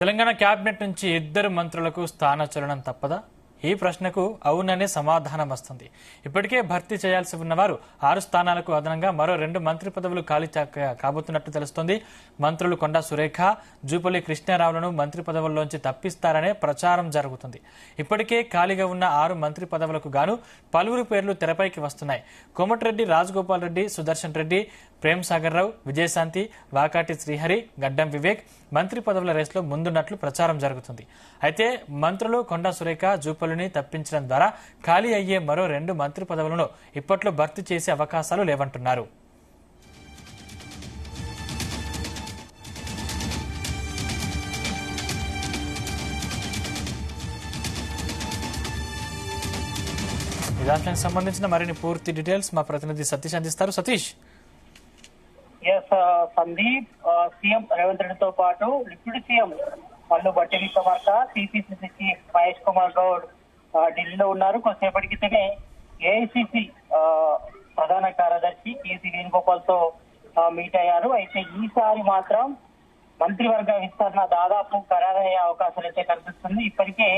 Telangana cabinet నుంచి ఇద్దరు మంత్రులకు స్థానచలనం తప్పదా? ఈ ప్రశ్నకు అవుననే సమాధానం వస్తుంది. ఇప్పటికే భర్తీ చేయాల్సి ఉన్నవారు 6 స్థానాలకు అదనంగా మరో 2 మంత్రి పదవులు ఖాళీ కాబోతున్నట్టు తెలుస్తోంది. మంత్రులు కొండా సురేఖ, జూపల్లి కృష్ణారావులను మంత్రి పదవుల్లోంచి తప్పిస్తారనే ప్రచారం జరుగుతుంది. ఇప్పటికే ఖాళీగా ఉన్న 6 మంత్రి పదవులకు గాను పలువురు పేర్లు తెరపైకి వస్తున్నాయి. కోమటిరెడ్డి రాజగోపాల్ రెడ్డి, సుదర్శన్ రెడ్డి, ప్రేమ్ సాగర్ రావు, విజయశాంతి, వాకాటి శ్రీహరి, గడ్డం వివేక్ మంత్రి పదవుల రేసులో ముందున్నట్లు ప్రచారం జరుగుతుంది. అయితే మంత్రులు కొండా సురేఖ, జూపల్లిని తప్పించడం ద్వారా ఖాళీ అయ్యే మరో 2 మంత్రి పదవులను ఇప్పట్లో భర్తీ చేసే అవకాశాలు లేవంటున్నారు. ఈ దానికి సంబంధించిన మరిన్ని పూర్తి డీటెయిల్స్ మా ప్రతినిధి సతీష్ అందిస్తారు. సతీష్. సందీప్, సీఎం రేవంత్ రెడ్డితో పాటు డిప్యూటీ సీఎం మల్లు బట్టి విక్రమార్క, టీపీసీసీ చీఫ్ మహేష్ కుమార్ గౌడ్ ఢిల్లీలో ఉన్నారు. కొద్దిసేపటి క్రితమే ఏఐసీసీ ప్రధాన కార్యదర్శి కేసీ వేణుగోపాల్ తో మీట్ అయ్యారు. అయితే ఈసారి మాత్రం మంత్రివర్గ విస్తరణ దాదాపు ఖరారయ్యే అవకాశాలు అయితే కనిపిస్తుంది. ఇప్పటికే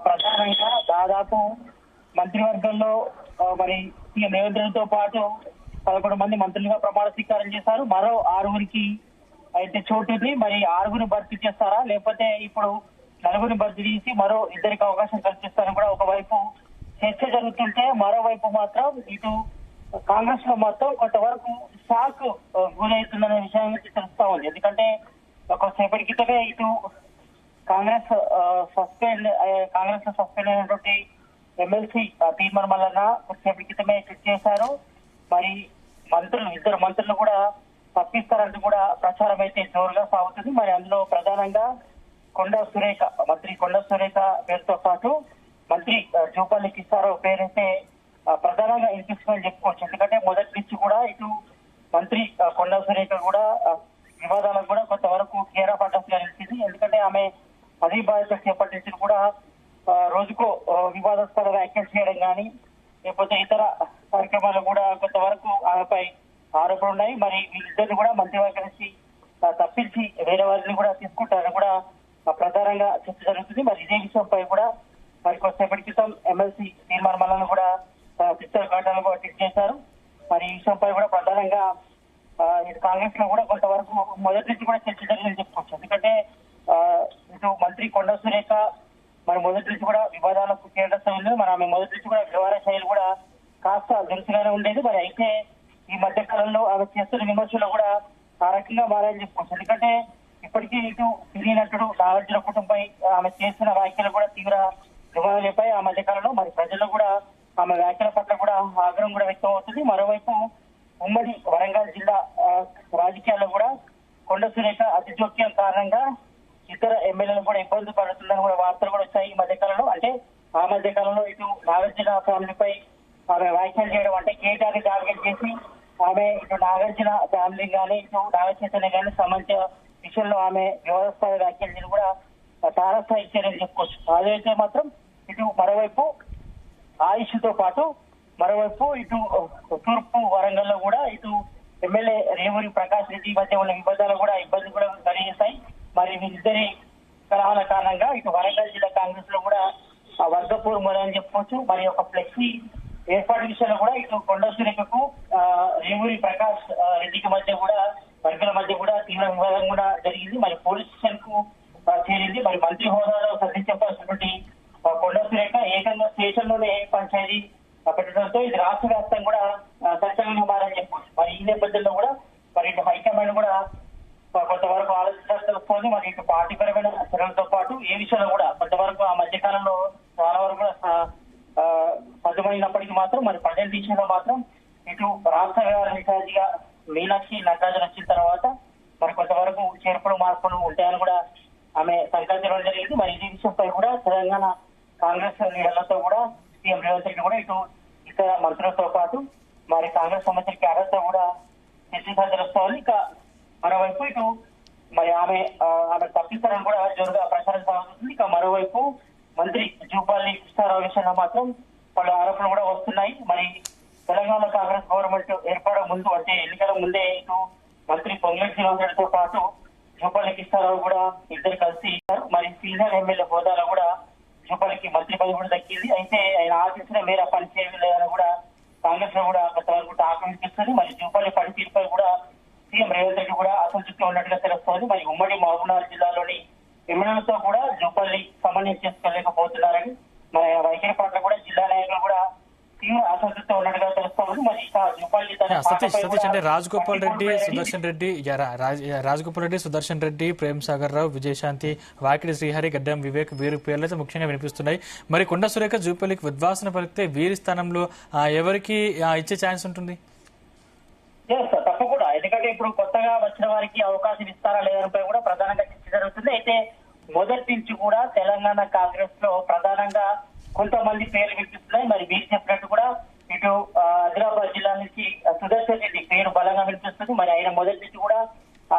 ప్రధానంగా దాదాపు మంత్రివర్గంలో మరి సీఎం రేవంత్ రెడ్డితో పాటు 11 మంది మంత్రులుగా ప్రమాణ స్వీకారం చేశారు. మరో 6గురికి అయితే చోటుని మరి 6గురిని భర్తీ చేస్తారా, లేకపోతే ఇప్పుడు 4గురిని భర్తీ చేసి మరో 2కి అవకాశం కల్పిస్తారని కూడా ఒకవైపు చర్చ జరుగుతుంటే, మరోవైపు మాత్రం ఇటు కాంగ్రెస్ లో మొత్తం కొంతవరకు షాక్ గురవుతుందనే విషయం తెలుస్తా ఉంది. ఎందుకంటే కొంతసేపటి క్రితమే ఇటు కాంగ్రెస్ లో సస్పెండ్ అయినటువంటి ఎమ్మెల్సీ తీర్మానం వలన కొంతసేపటి క్రితమే చెక్ చేశారు. మరి ఇద్దరు మంత్రులు కూడా తప్పిస్తారంటూ కూడా ప్రచారం అయితే జోరుగా సాగుతుంది. మరి అందులో ప్రధానంగా మంత్రి కొండా సురేఖ పేరుతో పాటు మంత్రి జూపల్లి కృష్ణారావు పేరైతే ప్రధానంగా వినిపిస్తుందని చెప్పుకోవచ్చు. ఎందుకంటే మొదటి నుంచి కూడా ఇటు మంత్రి కొండా సురేఖ కూడా వివాదాలకు కూడా కొంతవరకు కేరా పడ్డట్టుగా నిలిచింది. ఎందుకంటే ఆమె పదవి బాధ్యత చేపట్టి నుంచి కూడా రోజుకో వివాదాస్పద వ్యాఖ్యలు చేయడం కానీ, లేకపోతే ఇతర కార్యక్రమాలు కూడా కొంతవరకు ఆమెపై ఆరోపణలు ఉన్నాయి. మరి వీళ్ళిద్దరిని కూడా మంత్రివర్గ నుంచి తప్పించి వేరే వారిని కూడా తీసుకుంటారని కూడా ప్రధానంగా చర్చ జరుగుతుంది. మరి ఇదే విషయంపై కూడా మరి కొద్దిసేపటి క్రితం ఎమ్మెల్సీ తీర్మానం వలన కూడా ట్విట్టర్ ఖాతాలను కూడా ట్వీట్ చేశారు. మరి ఈ విషయంపై కూడా ప్రధానంగా కాంగ్రెస్ లో కూడా కొంతవరకు మొదటి నుంచి కూడా చర్చ జరిగిందని చెప్పుకోవచ్చు. ఎందుకంటే ఇటు మంత్రి కొండా సురేఖ మరి మొదటి నుంచి కూడా వివాదాలకు కేంద్ర స్థాయిలో మరి ఆమె మొదటి నుంచి కూడా వ్యవహార శైలి కూడా కాస్త దురుసుగానే ఉండేది. మరి అయితే ఈ మధ్య కాలంలో ఆమె చేస్తున్న విమర్శలు కూడా ఆ రకంగా మారాయని చెప్పుకోవచ్చు. ఎందుకంటే ఇప్పటికీ ఇటు సినీ నటుడు నాగార్జున కుటుంబపై ఆమె చేస్తున్న వ్యాఖ్యలు కూడా తీవ్ర వివాదాలపై ఆ మధ్య కాలంలో మరి ప్రజల్లో కూడా ఆమె వ్యాఖ్యల పట్ల కూడా ఆగ్రహం కూడా వ్యక్తం అవుతుంది. మరోవైపు ఉమ్మడి వరంగల్ జిల్లా రాజకీయాల్లో కూడా కొండా సురేఖ అతి జోక్యం కారణంగా ఇతర ఎమ్మెల్యేలు కూడా ఇబ్బంది పడుతుందని కూడా వార్తలు కూడా వచ్చాయి ఈ మధ్యకాలంలో. అంటే ఆ మధ్యకాలంలో ఇటు నాగార్జున ఫ్యామిలీపై ఆమె వ్యాఖ్యలు చేయడం, అంటే కేటీఆర్ ని టార్గెట్ చేసి ఆమె ఇటు నాగార్జున ఫ్యామిలీ కానీ ఇటు నాగచైతన్య కానీ సంబంధించిన విషయంలో ఆమె వివాదాస్పద వ్యాఖ్యలు చేయడం కూడా తారస్థాయి చర్యలు చెప్పుకోవచ్చు. అదైతే మాత్రం ఇటు మరోవైపు ఆయుష్ తో పాటు మరోవైపు ఇటు తూర్పు వరంగల్లో కూడా ఇటు ఎమ్మెల్యే రేవూరి ప్రకాష్ రెడ్డి మధ్య ఉన్న విభేదాలు కూడా ఇబ్బంది కూడా కలిగిస్తాయి. మరి వీరిద్దరి కలహాల కారణంగా ఇటు వరంగల్ జిల్లా కాంగ్రెస్ లో కూడా వర్గపూర్ మొదలని చెప్పుకోవచ్చు. మరి ఒక ఫ్లెక్సీ ఏర్పాటు విషయంలో కూడా ఇటు కొండా సురేఖకు రేవూరి ప్రకాష్ రెడ్డికి మధ్య కూడా వర్గాల మధ్య కూడా తీవ్ర వివాదం కూడా జరిగింది. మరి పోలీస్ స్టేషన్ కు చేరింది. మరి మంత్రి హోదాలో సంధించవలసినటువంటి కొండా సురేఖ ఏకంగా స్టేషన్ లోనే పంచాయతీ పెట్టడంతో ఇది రాష్ట్ర వ్యాప్తంగా కూడా సంచలనంగా మారని చెప్పవచ్చు. మరి ఈ నేపథ్యంలో కూడా మరి ఇటు హైకమాండ్ కూడా కొంతవరకు ఆలోచించాల్సి వస్తుంది. మరి ఇటు పార్టీపరమైన చర్యలతో పాటు ఏ విషయంలో కూడా కొంతవరకు ఆ మధ్య కాలంలో చాలా వరకు కూడా సాధ్యమైనప్పటికీ మాత్రం మరి ప్రజల విషయంలో మాత్రం ఇటు రాష్ట్ర వ్యవహార ఇన్ఛార్జిగా మీనాక్షి నటరాజన్ వచ్చిన తర్వాత మరి కొంతవరకు చేర్పులు మార్పులు ఉంటాయని కూడా ఆమె సంకల్పించడం జరిగింది. మరి ఈ విషయంపై కూడా తెలంగాణ కాంగ్రెస్ లీడర్లతో కూడా సీఎం రేవంత్ రెడ్డి కూడా ఇటు ఇతర మంత్రులతో పాటు మరి కాంగ్రెస్ సంబంధించిన క్యాడర్తో కూడా చర్చలు జరుపుకోవాలి. ఇక మరోవైపు ఇటు మరి ఆమె తప్పిస్తారని కూడా జోరుగా ప్రచారం సాగుతుంది. ఇక మరోవైపు మంత్రి జూపల్లి కృష్ణారావు విషయంలో మాత్రం పలు ఆరోపణలు కూడా వస్తున్నాయి. మరి తెలంగాణ కాంగ్రెస్ గవర్నమెంట్ ఏర్పడే ముందు, అంటే ఎన్నికల ముందే ఇటు మంత్రి పొంగులేటి శ్రీనివాసరెడ్డితో పాటు జూపల్లి కృష్ణారావు కూడా ఇద్దరు కలిసి డివిజనల్ ఎమ్మెల్యే హోదాలో కూడా జూపల్లికి మంత్రి పదవి కూడా దక్కింది. అయితే ఆయన ఆశించిన మేర పనిచేయలేదని కూడా కాంగ్రెస్ లో కూడా కొంతవరకు టాక్ వినిపిస్తుంది. మరి జూపల్లి పనితీరుపై కూడా సీఎం రేవంత్ రెడ్డి కూడా అసంతృప్తి ఉన్నట్టుగా తెలుస్తోంది. మరి ఉమ్మడి మహబూబ్నగర్ జిల్లాలోని ఎమ్మెల్యేలతో కూడా జూపల్లి సమన్వయం చేసుకోలేకపోతున్నారని మరి వైఖరి పట్ల కూడా జిల్లా నాయకులు కూడా తీవ్ర అసంతృప్తి ఉన్నట్టుగా తెలుస్తోంది. మరి జూపల్లి సతీష్ అంటే రాజగోపాల్ రెడ్డి, సుదర్శన్ రెడ్డి, ప్రేమ్ సాగర్ రావు, విజయశాంతి, వాకిడి శ్రీహరి, గడ్డం వివేక్ వీరి పేర్లైతే ముఖ్యంగా వినిపిస్తున్నాయి. మరి కొండ సురేఖ జూపల్లికి ఉద్వాసన పలికితే వీరి స్థానంలో ఎవరికి ఇచ్చే ఛాన్స్ ఉంటుంది? తప్పకుండా, ఎందుకంటే ఇప్పుడు కొత్తగా వచ్చిన వారికి అవకాశం ఇస్తారా లేదంపై కూడా ప్రధానంగా చర్చ జరుగుతుంది. అయితే మొదటి నుంచి కూడా తెలంగాణ కాంగ్రెస్ లో ప్రధానంగా కొంతమంది పేర్లు వినిపిస్తున్నాయి. మరి మీరు చెప్పినట్టు కూడా ఇటు ఆదిలాబాద్ జిల్లా నుంచి సుదర్శన్ రెడ్డి పేరు బలంగా వినిపిస్తుంది. మరి ఆయన మొదటి నుంచి కూడా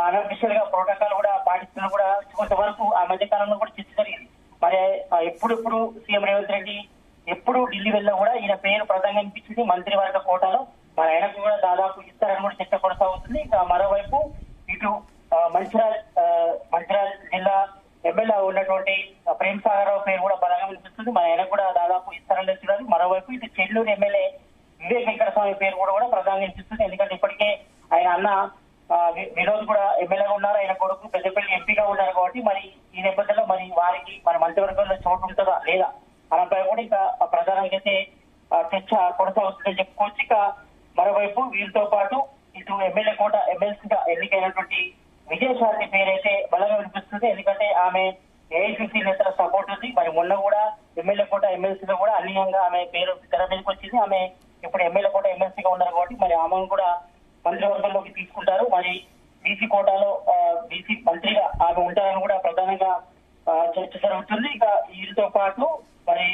అనఫిషియల్ గా ప్రోటోకాల్ కూడా పాటిస్తున్న కూడా కొంతవరకు ఆ మధ్య కాలంలో కూడా చర్చ జరిగింది. మరి ఎప్పుడు సీఎం రేవంత్ రెడ్డి ఎప్పుడు ఢిల్లీ వెళ్ళినా కూడా ఈయన పేరు ప్రధానంగా వినిపించింది మంత్రివర్గ కోటాలో. మరి ఆయనకు కూడా దాదాపు ఇస్తారని కూడా చర్చ కొనసాగుతుంది. ఇంకా మరోవైపు ఇటు మంచిర్యాల జిల్లా ఎమ్మెల్యే ఉన్నటువంటి ప్రేమ్ సాగర్ రావు పేరు కూడా బలంగా వినిపిస్తుంది. మరి ఆయన కూడా దాదాపు ఇస్తారని చూడాలి. మరోవైపు ఇటు చెల్లూరు ఎమ్మెల్యే వివేక్ వెంకటస్వామి పేరు కూడా ప్రధానంగా వినిపిస్తుంది. ఎందుకంటే ఇప్పటికే ఆయన అన్న వినోద్ కూడా ఎమ్మెల్యేగా ఉన్నారు, ఆయన కొడుకు పెద్దపల్లి ఎంపీగా ఉన్నారు. కాబట్టి మరి ఈ నేపథ్యంలో మరి వారికి మన మంత్రివర్గంలో చోటు ఉంటుందా లేదా అన్నపై కూడా ఇంకా ప్రధానంగా అయితే చర్చ కొనసాగుతుందని చెప్పుకోవచ్చు. ఇక మరోవైపు వీరితో పాటు ఇటు ఎమ్మెల్యే కోట ఎమ్మెల్సీగా ఎన్నికైనటువంటి విజయశాంతి పేరైతే బలంగా వినిపిస్తుంది. ఎందుకంటే ఆమె ఏఐసిసి నేతల సపోర్ట్ ఉంది. మరి మొన్న కూడా ఎమ్మెల్యే కోట ఎమ్మెల్సీగా కూడా అన్యాయంగా ఆమె పేరు తెర మీదకి వచ్చింది. ఆమె ఇప్పుడు ఎమ్మెల్యే కోట ఎమ్మెల్సీగా ఉన్నారు కాబట్టి మరి ఆమెను కూడా మంత్రివర్గంలోకి తీసుకుంటారు. మరి బీసీ కోటాలో బీసీ మంత్రిగా ఆమె ఉంటారని కూడా ప్రధానంగా చర్చ జరుగుతుంది. ఇక వీరితో పాటు మరి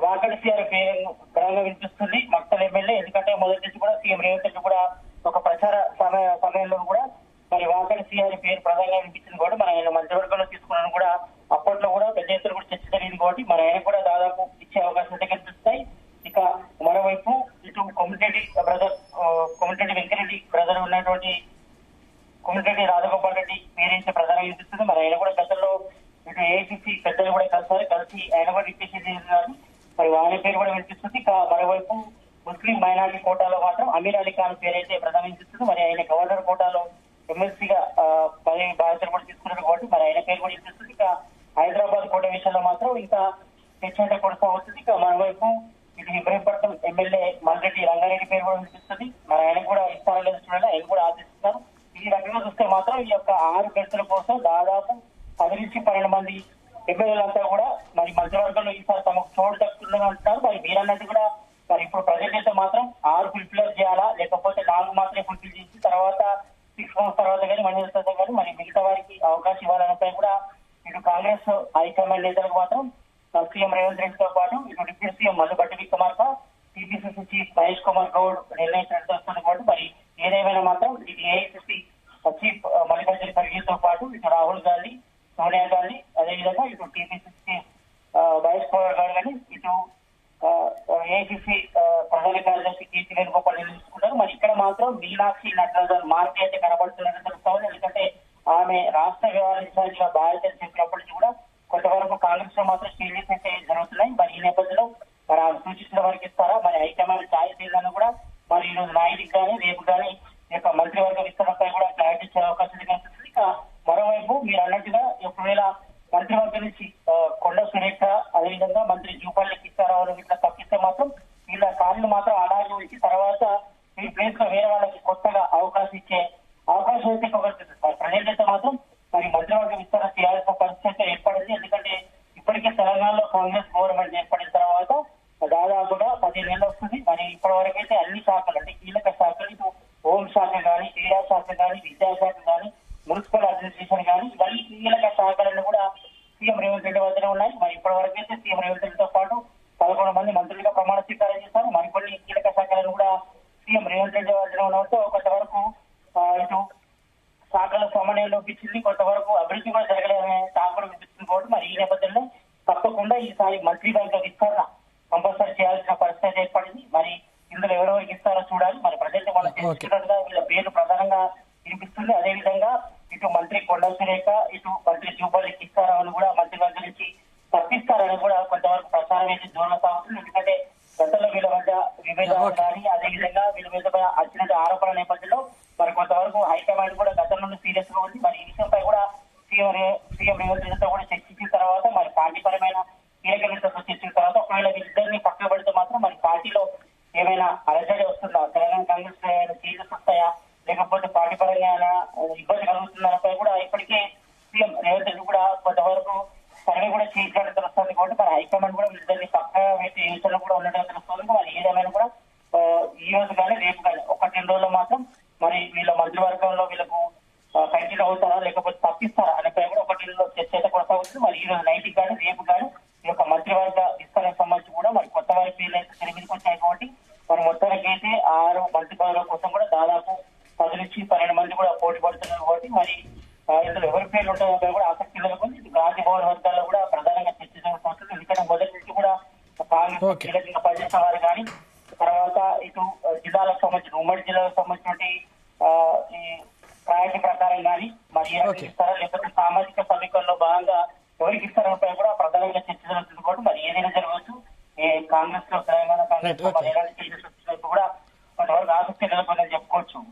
వాకడి సిఆర్ పేరు బలంగా వినిపిస్తుంది మక్తల్ ఎమ్మెల్యే. ఎందుకంటే మొదటి నుంచి కూడా సీఎం రేవంత్ రెడ్డి కూడా ఒక ప్రచార సమయంలో కూడా మరి వాకడి సిఆర్ పేరు ప్రధానంగా వినిపించింది కాబట్టి మరి ఆయన మంత్రివర్గంలో తీసుకున్నాను కూడా అప్పట్లో కూడా పెద్ద ఎత్తున కూడా చర్చ జరిగింది కాబట్టి మరి ఆయన కూడా దాదాపు ఇచ్చే అవకాశాలు కనిపిస్తాయి. ఇక మరోవైపు ఇటు కొమిటిరెడ్డి వెంకరెడ్డి బ్రదర్ ఉన్నటువంటి కొమిటిరెడ్డి రాజగోపాల్ రెడ్డి పేరైతే ప్రధానంగా వినిపిస్తుంది. మరి ఆయన కూడా గతంలో ఇటు ఏఐసిసి పెద్దలు కూడా కలిసి ఆయన కూడా రిక్వెస్ట్ చేస్తున్నారు. మరి ఆయన పేరు కూడా వినిపిస్తుంది. ఇక మరోవైపు ముస్లిం మైనారిటీ కోటాలో మాత్రం అమీర్ అలీ ఖాన్ పేరైతే ప్రధానంగా వినిపిస్తుంది. మరి ఆయన గవర్నర్ కోటాలో ఎమ్మెల్సీగా పదవి బాధ్యతలు కూడా తీసుకున్నారు కాబట్టి మరి ఆయన పేరు కూడా వినిపిస్తుంది. ఇక హైదరాబాద్ కోట విషయంలో మాత్రం ఇంకా చర్చ కొనసాగుతుంది. ఇక మరోవైపు ఇటు ఇబ్రహీంపట్నం ఎమ్మెల్యే మల్రెడ్డి రంగారెడ్డి పేరు కూడా వినిపిస్తుంది. మరి ఆయన కూడా ఇస్తారో లేదు చూడాలి, ఆయన కూడా ఆశిస్తున్నారు. ఈ రకంగా చూస్తే మాత్రం ఈ యొక్క 6 గంటల కోసం దాదాపు 10 నుంచి 12 మంది ఎమ్మెల్యేలంతా కూడా మరి మంత్రివర్గంలో ఈసారి తమకు చోటు దక్కుతుందని అంటున్నారు. మరి మీరన్నట్టు కూడా మరి ఇప్పుడు ప్రజెంట్ అయితే మాత్రం 6 ఫుల్ఫిల్ చేయాలా లేకపోతే 4 మాత్రమే ఫుల్ఫిల్ చేసి తర్వాత 6 మంత్స్ తర్వాత కానీ మనీ తర్వాత కానీ మరి మిగతా వారికి అవకాశం ఇవ్వాలనే కూడా ఇటు కాంగ్రెస్ హైకమాండ్ నేతలకు మాత్రం సీఎం రేవంత్ రెడ్డితో పాటు ఇటు deputy CM Mallu Bhatti Vikramarka, TPCC chief Mahesh Kumar Goud నిర్ణయించినట్టు వస్తుంది కాబట్టి మరి ఏదేమైనా మాత్రం ఇది ఏఐసిసి చీఫ్ మల్లికార్జున ఖర్గేతో పాటు ఇటు రాహుల్ గాంధీ, సోనియా గాంధీ, అదేవిధంగా ఇటు టీపీసీసీ చీఫ్ మహేష్ కుమార్ గౌడ్ కానీ ఇటు ఏఐసిసి ప్రధాన కార్యదర్శి కేసీ వేణుగోపాల్ నిర్ణయించుకున్నారు. మరి ఇక్కడ మాత్రం మీనాక్షి నటరాజన్ మార్పు అయితే కనబడుతున్నట్టు తెలుస్తుంది. ఎందుకంటే ఆమె రాష్ట్ర వ్యవహారాల బాధ్యతలు చెప్పినప్పటి నుంచి కూడా కొంతవరకు కాంగ్రెస్ లో మాత్రం చేంజెస్ అయితే జరుగుతున్నాయి. మరి ఈ నేపథ్యంలో మరి ఆమె సూచించిన వారికి ఇస్తారా మరి హైకమాండ్ ఛాయిస్ ఏదన్నా కూడా మరి ఈ రోజు నాయుడికి కానీ రేపు కానీ ఈ యొక్క మంత్రివర్గ విస్తరణపై కూడా క్లారిటీ ఇచ్చే అవకాశం కనిపిస్తుంది. ఇక మరోవైపు మీరు అన్నట్టుగా ఒకవేళ మంత్రివర్గం నుంచి కొండ సురేఖ అదేవిధంగా మంత్రి జూపల్లికి ఇస్తారావు ఇట్లా తప్పిస్తే మాత్రం వీళ్ళ ఖాళీలు మాత్రం అలాగే ఉంచి తర్వాత ఈ ప్లేస్ లో వేరే వాళ్ళకి కొత్తగా అవకాశం ఇచ్చే అవకాశం అయితే ప్రజెంట్ అయితే మాత్రం మరి మంత్రివర్గ విస్తరణ చేయాల్సిన పరిస్థితి ఏర్పడింది. ఎందుకంటే ఇప్పటికే తెలంగాణలో కాంగ్రెస్ గవర్నమెంట్ ఏర్పడిన తర్వాత దాదాపుగా 10 నెలలు వస్తుంది. మరి ఇప్పటి వరకు అయితే అన్ని శాఖలు అంటే కీలక శాఖలు ఇటు హోం శాఖ కానీ, క్రీడా శాఖ కానీ, విద్యాశాఖ కానీ, మున్సిపల్ అడ్మినిస్ట్రేషన్ కానీ ఇవన్నీ కీలక శాఖలను కూడా సీఎం రేవంత్ రెడ్డి వద్దనే ఉన్నాయి. మరి ఇప్పటి వరకు అయితే సీఎం రేవంత్ రెడ్డితో పాటు 11 మంది మంత్రులుగా ప్రమాణ స్వీకారం చేశారు. మరికొన్ని కీలక శాఖలను కూడా సీఎం రేవంత్ రెడ్డి వద్దనే ఉండడంతో కొంతవరకు ఇటు శాఖల సమన్వయం లోపించింది, కొంతవరకు అభివృద్ధి కూడా జరగలేదనే టాక్ కూడా వినిపిస్తుంది. కాబట్టి మరి ఈ నేపథ్యంలో తప్పకుండా ఈసారి మంత్రివర్గ విస్తరణ కంపల్సరీ చేయాల్సిన పరిస్థితి ఏర్పడింది. మరి ఇందులో ఎవరెవరికి ఇస్తారో చూడాలి. మరి ప్రజెంట్ మనం తెలుసుకున్నట్టుగా వీళ్ళ పేర్లు ప్రధానంగా వినిపిస్తుంది. అదేవిధంగా ఇటు మంత్రి కొండ సురేఖ, ఇటు మంత్రి జూపల్లికి ఇస్తారని కూడా సీఎం రేవంత్ రెడ్డితో కూడా చర్చించిన తర్వాత మరి పార్టీ పరమైన కీలక నేతలతో చర్చించిన తర్వాత ఒకవేళ వీళ్ళిద్దరిని పక్కన పెడితే మాత్రం మరి పార్టీలో ఏమైనా అలజడి వస్తుందా, తెలంగాణ కాంగ్రెస్ చేంజెస్ వస్తాయా, లేకపోతే పార్టీ పరంగా ఇబ్బంది కలుగుతుందనపై కూడా ఇప్పటికే సీఎం రేవంత్ రెడ్డి కూడా కొంతవరకు సర్వే కూడా చేసినట్టు తెలుస్తుంది. కాబట్టి మరి హైకమాండ్ కూడా వీళ్ళిద్దరిని పక్కన పెట్టి యోచనలు కూడా ఉండడం తెలుస్తుంది. మరి ఏదేమైనా కూడా ఈ రోజు కానీ రేపు కానీ 1-2 రోజుల్లో మాత్రం మరి వీళ్ళ మంత్రివర్గంలో వీళ్ళకు కంటిన్యూ అవుతారా లేకపోతే తప్పిస్తారా అనేపై కూడా 1 రోజుల్లో చర్చ అయితే కొనసాగుతుంది. మరి ఈ రోజు నైట్కి కానీ రేపు కానీ ఈ యొక్క మంత్రివర్గ విస్తరణకు సంబంధించి కూడా మరి కొత్త వారి పేర్లు అయితే తెరమీదకి వచ్చాయి. కాబట్టి మరి మొత్తానికి అయితే 6 మంత్రి పదవుల కోసం కూడా దాదాపు 10 నుంచి 12 మంది కూడా పోటీ పడుతున్నారు. కాబట్టి మరి ఇందులో ఎవరి పేర్లు ఉంటాయో కూడా ఆసక్తి నెలకొంది. గాంధీ భవన్ వర్గాల్లో కూడా ప్రధానంగా చర్చ జరుగుతుంది. ఎందుకంటే మొదటి నుంచి కూడా కాంగ్రెస్ కీలకంగా పనిచేసిన వారు కానీ తర్వాత ఇటు జిల్లాలకు సంబంధించిన ఉమ్మడి జిల్లాలకు సంబంధించిన ఈ ప్రయారిటీ ప్రకారం కానీ మరి ఇస్తారా లేకపోతే సామాజిక సమీకరణలో భాగంగా ఎవరికి ఇస్తారపై కూడా ప్రధానంగా చర్చ జరుగుతుంది. కూడా మరి ఏదైనా జరగవచ్చు. కాంగ్రెస్ లో తెలంగాణ కాంగ్రెస్ ఎలాంటి చేంజెస్ వచ్చినట్టు కూడా కొంతవరకు ఆసక్తి నెలకొంది.